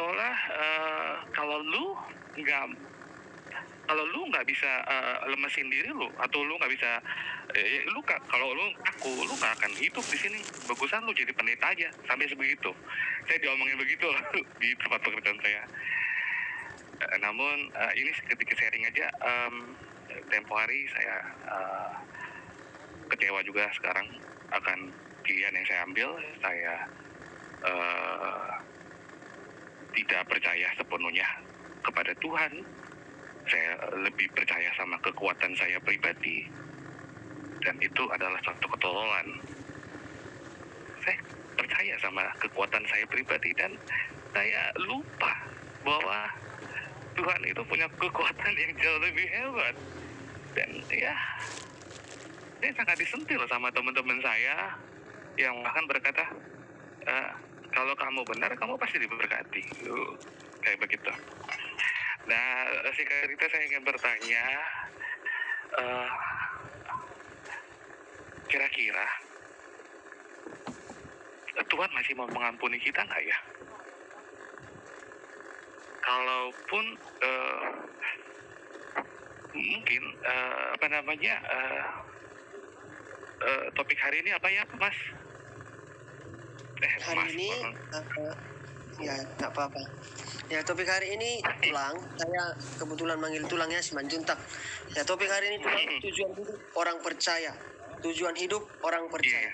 seolah nggak kalau lu nggak bisa lemesin diri lu, atau lu nggak bisa kalau lu lu nggak akan hidup di sini. Bagusan lu jadi pendeta aja, sampai sebegitu. Saya diomongin begitu loh di tempat pekerjaan saya. Namun ini ketika sharing aja, tempo hari saya kecewa juga sekarang akan pilihan yang saya ambil. Saya tidak percaya sepenuhnya kepada Tuhan. Saya lebih percaya sama kekuatan saya pribadi, dan itu adalah suatu ketololan. Saya percaya sama kekuatan saya pribadi, dan saya lupa bahwa Tuhan itu punya kekuatan yang jauh lebih hebat. Dan ya, saya sangat disentil sama teman-teman saya yang bahkan berkata, kalau kamu benar, kamu pasti diberkati. Kayak begitu. Nah, singkat cerita saya ingin bertanya, kira-kira Tuhan masih mau mengampuni kita nggak ya? Kalaupun mungkin topik hari ini apa ya, Mas? Hari Mas, ini ya nggak apa-apa. Ya, topik hari ini tulang. Saya kebetulan manggil tulangnya Simanjuntak. Ya, topik hari ini tulang, tujuan hidup orang percaya. Tujuan hidup orang percaya.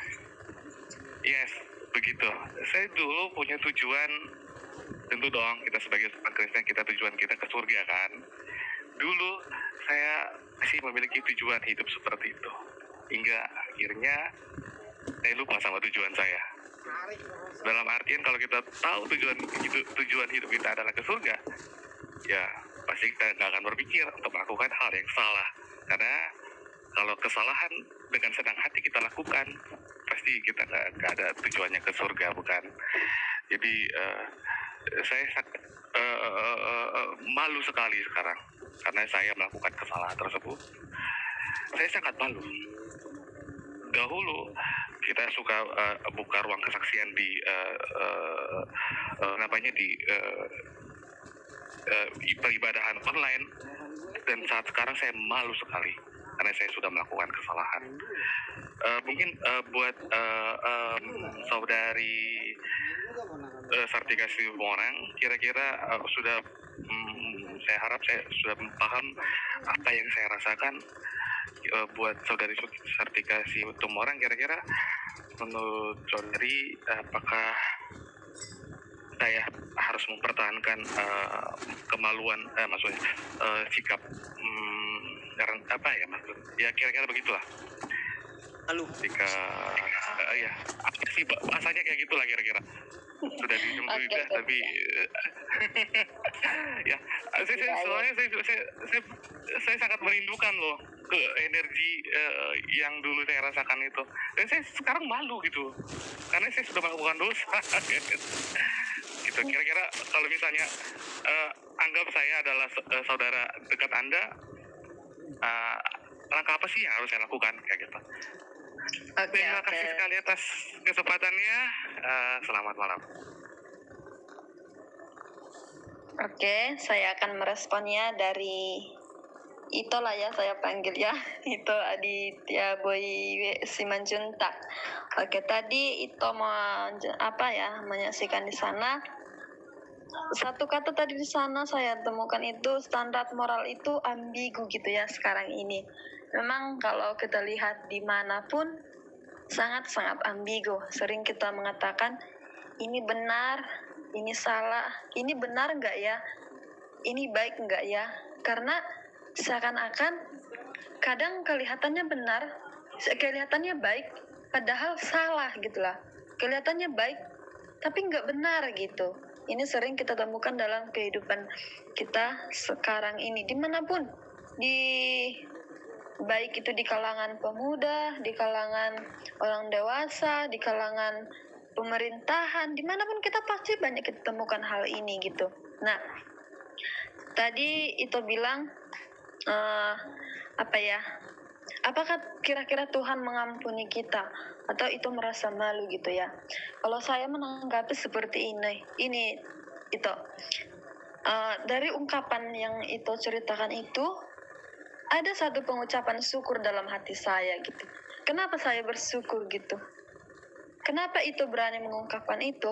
Yes, begitu. Saya dulu punya tujuan, tentu dong, kita sebagai umat Kristen, tujuan kita ke surga kan. Dulu saya masih memiliki tujuan hidup seperti itu, hingga akhirnya saya lupa sama tujuan saya. Dalam artian, kalau kita tahu tujuan hidup kita adalah ke surga, ya pasti kita nggak akan berpikir untuk melakukan hal yang salah. Karena kalau kesalahan dengan senang hati kita lakukan, pasti kita nggak ada tujuannya ke surga, bukan? Jadi saya sangat malu sekali sekarang karena saya melakukan kesalahan tersebut. Saya sangat malu. Dahulu kita suka buka ruang kesaksian di peribadahan online, dan saat sekarang saya malu sekali karena saya sudah melakukan kesalahan. Mungkin buat saudari Sartika Siborang, kira-kira sudah saya harap saya sudah paham apa yang saya rasakan. Buat saudari Sartika Siborang, kira-kira menurut saudari apakah saya harus mempertahankan kemaluan, maksudnya sikap apa ya, maksud ya kira-kira begitulah. Lalu Jika ya apa sih bahasanya kayak gitulah kira-kira. Sudah dijemput juga, tapi ya saya sangat merindukan loh ke energi yang dulu saya rasakan itu, dan saya sekarang malu gitu karena saya sudah melakukan dosa. Gitu. Kira-kira kalau misalnya anggap saya adalah saudara dekat Anda, langkah apa sih yang harus saya lakukan kayak gitu? Terima kasih sekali atas kesempatannya. Selamat malam. Oke, saya akan meresponnya dari Ito lah ya, saya panggil ya. Ito Aditya Boy Simanjuntak. Oke, tadi Ito menyaksikan di sana. Satu kata tadi di sana saya temukan itu, standar moral itu ambigu gitu ya sekarang ini. Memang kalau kita lihat dimanapun sangat-sangat ambigu. Sering kita mengatakan ini benar, ini salah, ini benar nggak ya, ini baik nggak ya. Karena seakan-akan kadang kelihatannya benar, kelihatannya baik, padahal salah gitulah. Kelihatannya baik, tapi nggak benar gitu. Ini sering kita temukan dalam kehidupan kita sekarang ini, dimanapun, baik itu di kalangan pemuda, di kalangan orang dewasa, di kalangan pemerintahan, dimanapun kita pasti banyak kita temukan hal ini gitu. Nah, tadi itu bilang apakah kira-kira Tuhan mengampuni kita atau itu merasa malu gitu ya? Kalau saya menanggapi seperti ini itu dari ungkapan yang itu ceritakan itu ada satu pengucapan syukur dalam hati saya gitu. Kenapa saya bersyukur gitu? Kenapa itu berani mengungkapkan itu?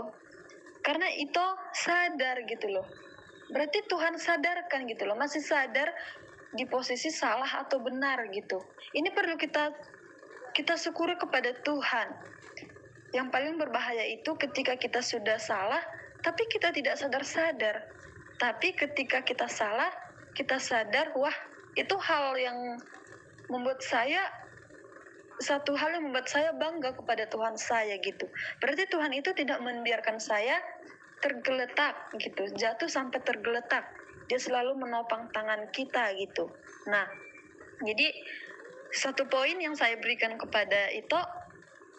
Karena itu sadar gitu loh. Berarti Tuhan sadarkan gitu loh, masih sadar di posisi salah atau benar gitu. Ini perlu kita syukuri kepada Tuhan. Yang paling berbahaya itu ketika kita sudah salah, tapi kita tidak sadar-sadar. Tapi ketika kita salah, kita sadar, wah itu satu hal yang membuat saya bangga kepada Tuhan saya gitu. Berarti Tuhan itu tidak membiarkan saya tergeletak gitu, jatuh sampai tergeletak. Dia selalu menopang tangan kita gitu. Nah, jadi satu poin yang saya berikan kepada itu,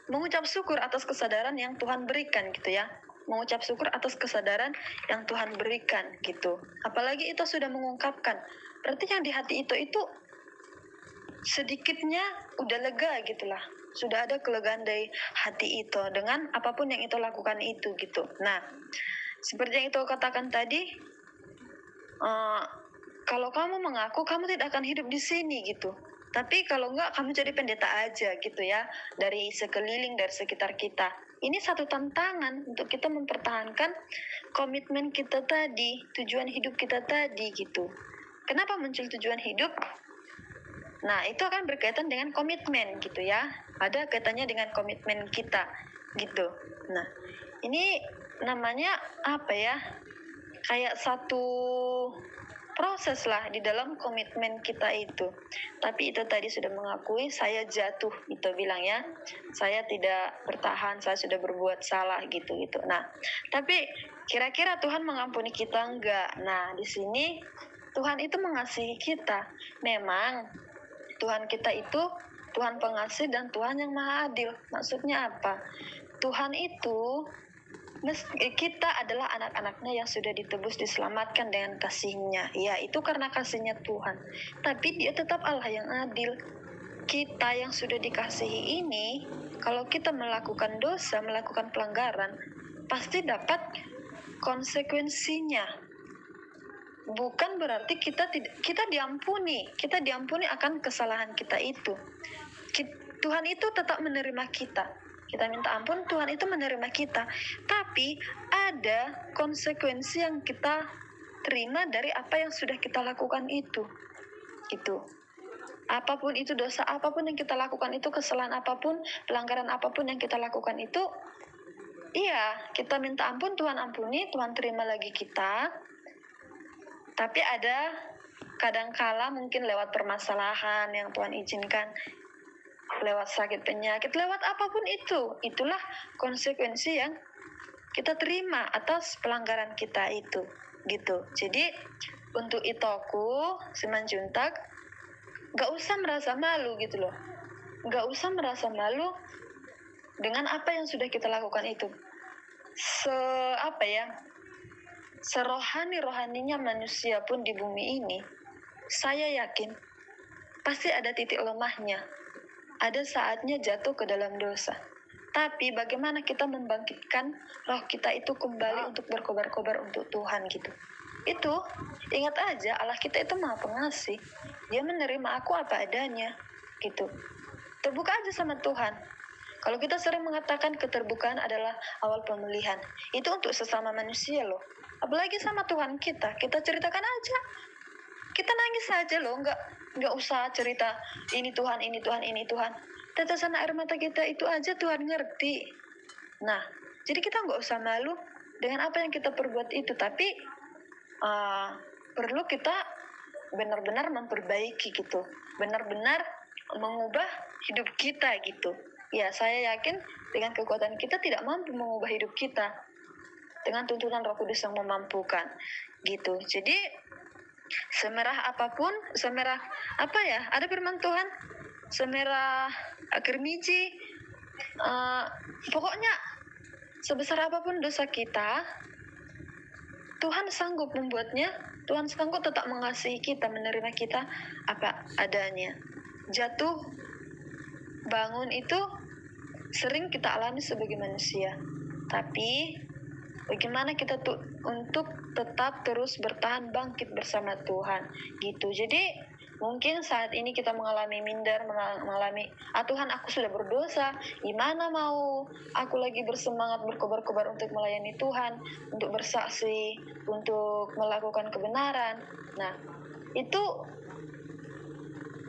mengucap syukur atas kesadaran yang Tuhan berikan gitu ya. Mengucap syukur atas kesadaran yang Tuhan berikan gitu. Apalagi itu sudah mengungkapkan. Berarti yang di hati itu sedikitnya udah lega gitulah. Sudah ada kelegaan dari hati itu dengan apapun yang itu lakukan itu gitu. Nah, seperti yang itu katakan tadi, kalau kamu mengaku kamu tidak akan hidup di sini gitu. Tapi kalau enggak kamu jadi pendeta aja gitu ya, dari sekeliling, dari sekitar kita. Ini satu tantangan untuk kita mempertahankan komitmen kita tadi, tujuan hidup kita tadi gitu. Kenapa muncul tujuan hidup? Nah, itu akan berkaitan dengan komitmen gitu ya. Ada kaitannya dengan komitmen kita gitu. Nah, ini namanya apa ya? Kayak satu proses lah di dalam komitmen kita itu. Tapi itu tadi sudah mengakui saya jatuh, itu bilang ya. Saya tidak bertahan, saya sudah berbuat salah gitu. Nah, tapi kira-kira Tuhan mengampuni kita enggak? Nah, di sini Tuhan itu mengasihi kita. Memang Tuhan kita itu Tuhan pengasih dan Tuhan yang maha adil. Maksudnya apa? Tuhan itu, kita adalah anak-anaknya yang sudah ditebus, diselamatkan dengan kasih-Nya. Ya, itu karena kasih-Nya Tuhan. Tapi Dia tetap Allah yang adil. Kita yang sudah dikasihi ini, kalau kita melakukan dosa, melakukan pelanggaran, pasti dapat konsekuensinya. Bukan berarti kita diampuni akan kesalahan kita itu. Tuhan itu tetap menerima kita. Kita minta ampun, Tuhan itu menerima kita. Tapi ada konsekuensi yang kita terima dari apa yang sudah kita lakukan itu. Gitu. Apapun itu dosa, apapun yang kita lakukan itu, kesalahan apapun, pelanggaran apapun yang kita lakukan itu, iya, kita minta ampun, Tuhan ampuni, Tuhan terima lagi kita. Tapi ada kadangkala mungkin lewat permasalahan yang Tuhan izinkan, lewat sakit penyakit, lewat apapun itu. Itulah konsekuensi yang kita terima atas pelanggaran kita itu. Gitu. Jadi untuk itu aku, Simanjuntak, gak usah merasa malu gitu loh. Gak usah merasa malu dengan apa yang sudah kita lakukan itu. Serohani-rohaninya manusia pun di bumi ini, saya yakin pasti ada titik lemahnya. Ada saatnya jatuh ke dalam dosa. Tapi bagaimana kita membangkitkan roh kita itu kembali untuk berkobar-kobar untuk Tuhan gitu. Itu, ingat aja Allah kita itu maha pengasih. Dia menerima aku apa adanya gitu. Terbuka aja sama Tuhan. Kalau kita sering mengatakan keterbukaan adalah awal pemulihan, itu untuk sesama manusia loh. Apalagi sama Tuhan kita ceritakan aja. Kita nangis aja loh, nggak usah cerita ini Tuhan, ini Tuhan, ini Tuhan. Tetesan air mata kita itu aja Tuhan ngerti. Nah, jadi kita nggak usah malu dengan apa yang kita perbuat itu, tapi perlu kita benar-benar memperbaiki gitu, benar-benar mengubah hidup kita gitu. Ya, saya yakin dengan kekuatan kita tidak mampu mengubah hidup kita. Dengan tuntunan Roh Kudus yang memampukan gitu. Jadi semerah apapun, ada firman Tuhan, semerah germiji, pokoknya sebesar apapun dosa kita, Tuhan sanggup membuatnya, Tuhan sanggup tetap mengasihi kita, menerima kita apa adanya. Jatuh, bangun itu sering kita alami sebagai manusia. Tapi bagaimana kita tuh untuk tetap terus bertahan bangkit bersama Tuhan gitu. Jadi mungkin saat ini kita mengalami minder, mengalami Tuhan aku sudah berdosa, gimana mau aku lagi bersemangat berkobar-kobar untuk melayani Tuhan, untuk bersaksi, untuk melakukan kebenaran. Nah itu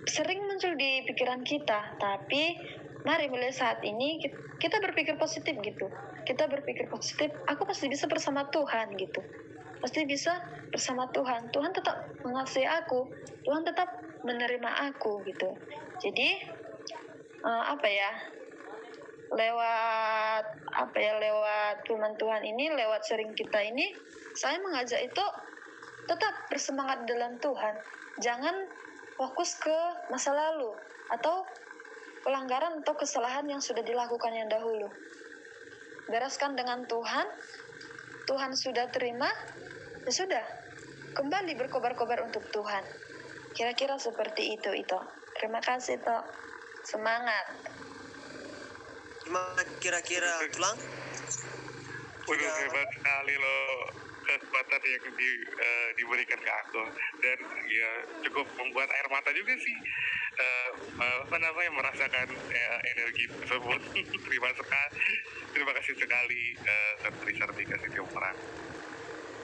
sering muncul di pikiran kita, tapi mari mulai saat ini kita berpikir positif gitu. Kita berpikir positif, aku pasti bisa bersama Tuhan gitu. Pasti bisa bersama Tuhan. Tuhan tetap mengasihi aku. Tuhan tetap menerima aku gitu. Jadi lewat firman Tuhan ini, lewat sering kita ini, saya mengajak itu tetap bersemangat dalam Tuhan. Jangan fokus ke masa lalu atau pelanggaran atau kesalahan yang sudah dilakukan yang dahulu. Bereskan dengan Tuhan, Tuhan sudah terima, ya sudah, kembali berkobar-kobar untuk Tuhan. Kira-kira seperti itu. Terima kasih, Tok. Semangat. Gimana kira-kira Tulang? Waduh, hebat sekali loh kekuatan yang diberikan ke aku, dan ya cukup membuat air mata juga sih. Merasakan energi tersebut. Terima kasih sekali Sartika Sitiawan.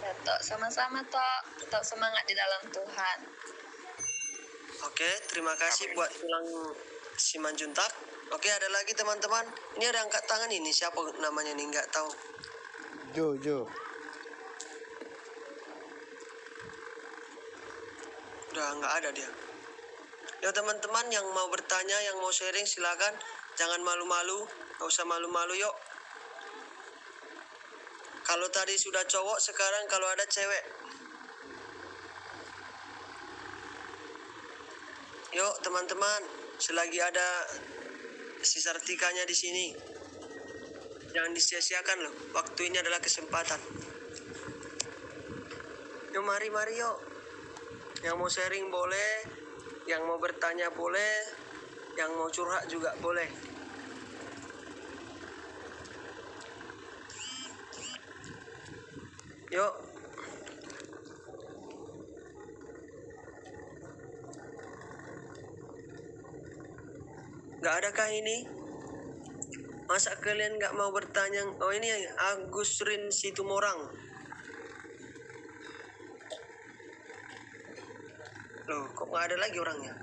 Ya, Tok, sama-sama, Tok. Tetap semangat di dalam Tuhan. Oke, terima kasih buat Tulang Simanjuntak. Oke, ada lagi teman-teman. Ini ada angkat tangan ini, siapa namanya nih, nggak tahu. Jo. Udah nggak ada dia. Ya teman-teman yang mau bertanya, yang mau sharing silakan. Jangan malu-malu, nggak usah malu-malu yuk. Kalau tadi sudah cowok, sekarang kalau ada cewek. Yuk teman-teman, selagi ada si Sartikanya di sini, jangan disia-siakan loh. Waktu ini adalah kesempatan. Yuk mari yuk. Yang mau sharing boleh, yang mau bertanya boleh, yang mau curhat juga boleh. Yuk. Gak adakah ini? Masa kalian gak mau bertanya? Oh ini Agus Rin Situmorang. Loh kok gak ada lagi orangnya?